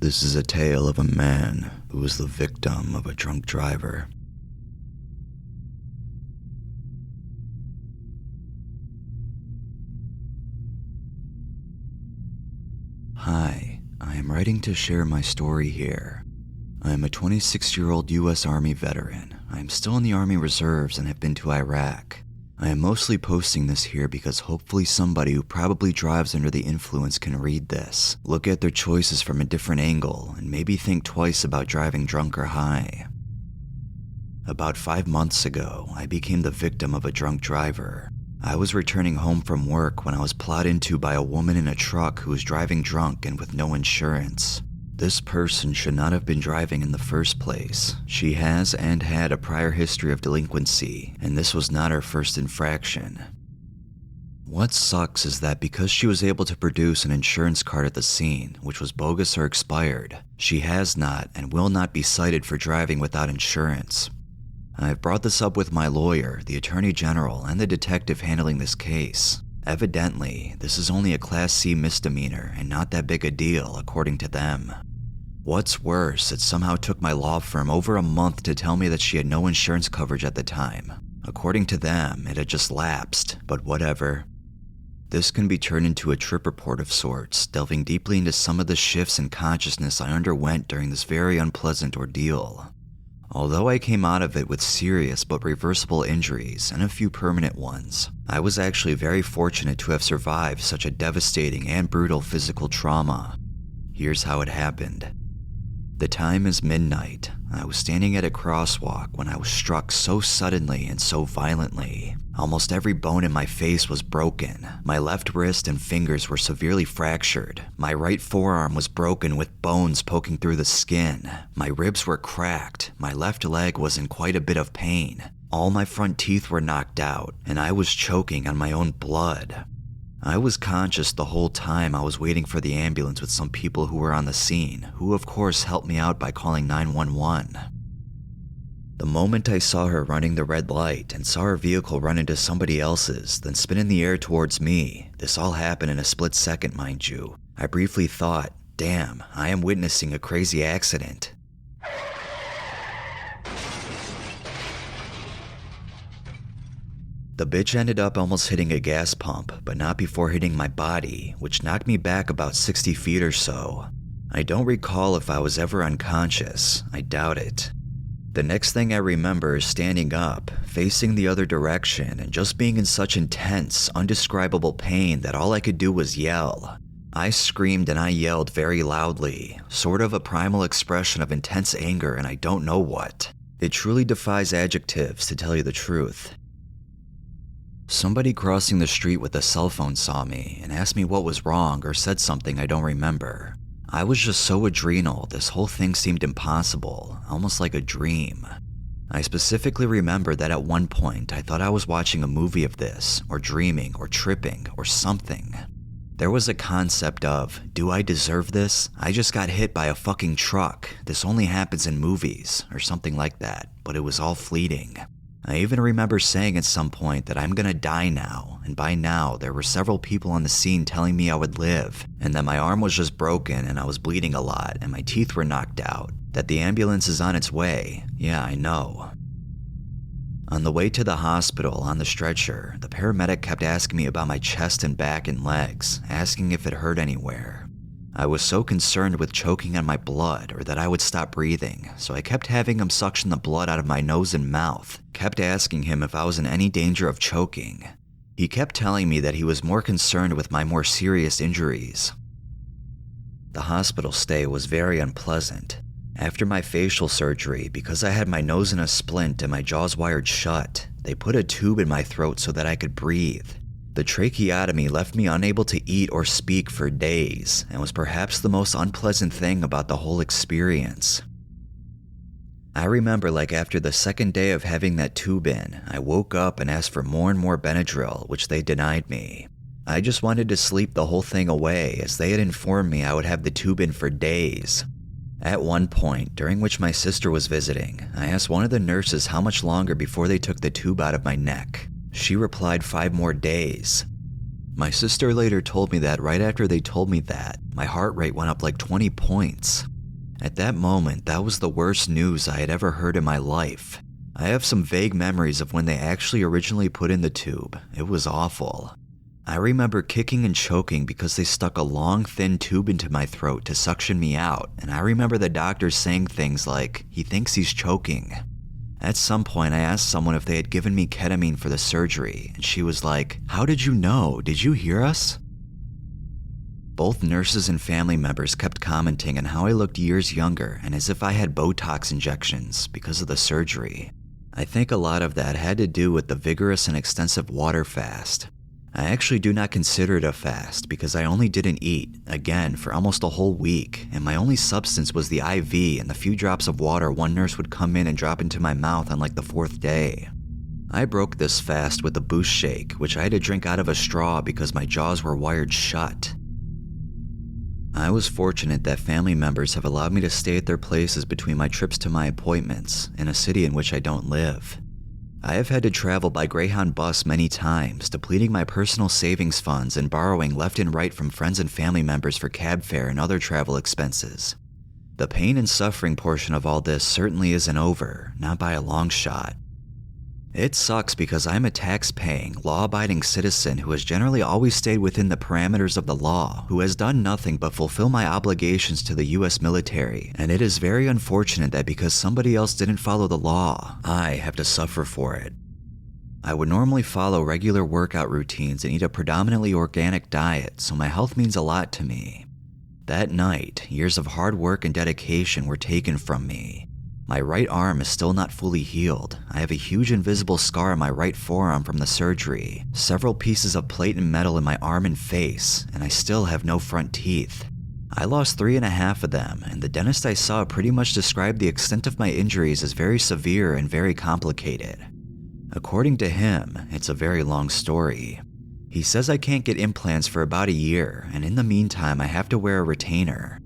This is a tale of a man who was the victim of a drunk driver. Hi, I am writing to share my story here. I am a 26-year-old U.S. Army veteran. I am still in the Army Reserves and have been to Iraq. I am mostly posting this here because hopefully somebody who probably drives under the influence can read this, look at their choices from a different angle, and maybe think twice about driving drunk or high. About 5 months ago, I became the victim of a drunk driver. I was returning home from work when I was plowed into by a woman in a truck who was driving drunk and with no insurance. This person should not have been driving in the first place. She has and had a prior history of delinquency, and this was not her first infraction. What sucks is that because she was able to produce an insurance card at the scene, which was bogus or expired, she has not and will not be cited for driving without insurance. I've brought this up with my lawyer, the Attorney General, and the detective handling this case. Evidently, this is only a Class C misdemeanor and not that big a deal, according to them. What's worse, it somehow took my law firm over a month to tell me that she had no insurance coverage at the time. According to them, it had just lapsed, but whatever. This can be turned into a trip report of sorts, delving deeply into some of the shifts in consciousness I underwent during this very unpleasant ordeal. Although I came out of it with serious but reversible injuries and a few permanent ones, I was actually very fortunate to have survived such a devastating and brutal physical trauma. Here's how it happened. The time is midnight. I was standing at a crosswalk when I was struck so suddenly and so violently. Almost every bone in my face was broken. My left wrist and fingers were severely fractured. My right forearm was broken with bones poking through the skin. My ribs were cracked. My left leg was in quite a bit of pain. All my front teeth were knocked out, and I was choking on my own blood. I was conscious the whole time I was waiting for the ambulance with some people who were on the scene, who of course helped me out by calling 911. The moment I saw her running the red light and saw her vehicle run into somebody else's, then spin in the air towards me, this all happened in a split second, mind you, I briefly thought, damn, I am witnessing a crazy accident. The bitch ended up almost hitting a gas pump, but not before hitting my body, which knocked me back about 60 feet or so. I don't recall if I was ever unconscious. I doubt it. The next thing I remember is standing up, facing the other direction, and just being in such intense, undescribable pain that all I could do was yell. I screamed and I yelled very loudly, sort of a primal expression of intense anger and I don't know what. It truly defies adjectives, to tell you the truth. Somebody crossing the street with a cell phone saw me and asked me what was wrong or said something I don't remember. I was just so adrenal, this whole thing seemed impossible, almost like a dream. I specifically remember that at one point I thought I was watching a movie of this, or dreaming, or tripping, or something. There was a concept of, do I deserve this? I just got hit by a fucking truck. This only happens in movies, or something like that, but it was all fleeting. I even remember saying at some point that I'm gonna die now, and by now there were several people on the scene telling me I would live, and that my arm was just broken and I was bleeding a lot and my teeth were knocked out, that the ambulance is on its way. Yeah, I know. On the way to the hospital on the stretcher, the paramedic kept asking me about my chest and back and legs, asking if it hurt anywhere. I was so concerned with choking on my blood or that I would stop breathing, so I kept having him suction the blood out of my nose and mouth, kept asking him if I was in any danger of choking. He kept telling me that he was more concerned with my more serious injuries. The hospital stay was very unpleasant. After my facial surgery, because I had my nose in a splint and my jaws wired shut, they put a tube in my throat so that I could breathe. The tracheotomy left me unable to eat or speak for days, and was perhaps the most unpleasant thing about the whole experience. I remember after the second day of having that tube in, I woke up and asked for more and more Benadryl, which they denied me. I just wanted to sleep the whole thing away, as they had informed me I would have the tube in for days. At one point, during which my sister was visiting, I asked one of the nurses how much longer before they took the tube out of my neck. She replied 5 more days. My sister later told me that right after they told me that, my heart rate went up like 20 points. At that moment, that was the worst news I had ever heard in my life. I have some vague memories of when they actually originally put in the tube. It was awful. I remember kicking and choking because they stuck a long, thin tube into my throat to suction me out, and I remember the doctor saying things like, "He thinks he's choking." At some point, I asked someone if they had given me ketamine for the surgery, and she was like, "How did you know? Did you hear us?" Both nurses and family members kept commenting on how I looked years younger and as if I had Botox injections because of the surgery. I think a lot of that had to do with the vigorous and extensive water fast. I actually do not consider it a fast because I only didn't eat, again, for almost a whole week, and my only substance was the IV and the few drops of water one nurse would come in and drop into my mouth on like the 4th day. I broke this fast with a boost shake, which I had to drink out of a straw because my jaws were wired shut. I was fortunate that family members have allowed me to stay at their places between my trips to my appointments in a city in which I don't live. I have had to travel by Greyhound bus many times, depleting my personal savings funds and borrowing left and right from friends and family members for cab fare and other travel expenses. The pain and suffering portion of all this certainly isn't over, not by a long shot. It sucks because I'm a tax-paying, law-abiding citizen who has generally always stayed within the parameters of the law, who has done nothing but fulfill my obligations to the US military, and it is very unfortunate that because somebody else didn't follow the law, I have to suffer for it. I would normally follow regular workout routines and eat a predominantly organic diet, so my health means a lot to me. That night, years of hard work and dedication were taken from me. My right arm is still not fully healed. I have a huge invisible scar on my right forearm from the surgery, several pieces of plate and metal in my arm and face, and I still have no front teeth. I lost 3.5 of them, and the dentist I saw pretty much described the extent of my injuries as very severe and very complicated. According to him, it's a very long story. He says I can't get implants for about a year, and in the meantime I have to wear a retainer.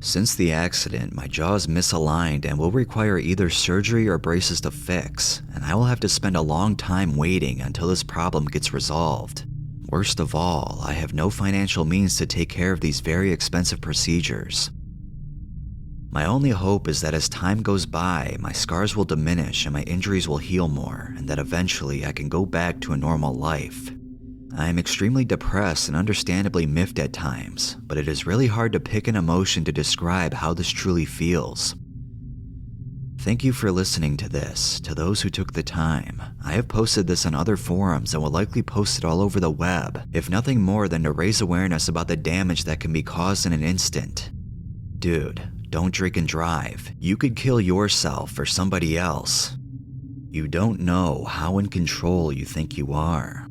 Since the accident, my jaw is misaligned and will require either surgery or braces to fix, and I will have to spend a long time waiting until this problem gets resolved. Worst of all, I have no financial means to take care of these very expensive procedures. My only hope is that as time goes by, my scars will diminish and my injuries will heal more, and that eventually I can go back to a normal life. I am extremely depressed and understandably miffed at times, but it is really hard to pick an emotion to describe how this truly feels. Thank you for listening to this, to those who took the time. I have posted this on other forums and will likely post it all over the web, if nothing more than to raise awareness about the damage that can be caused in an instant. Dude, don't drink and drive. You could kill yourself or somebody else. You don't know how in control you think you are.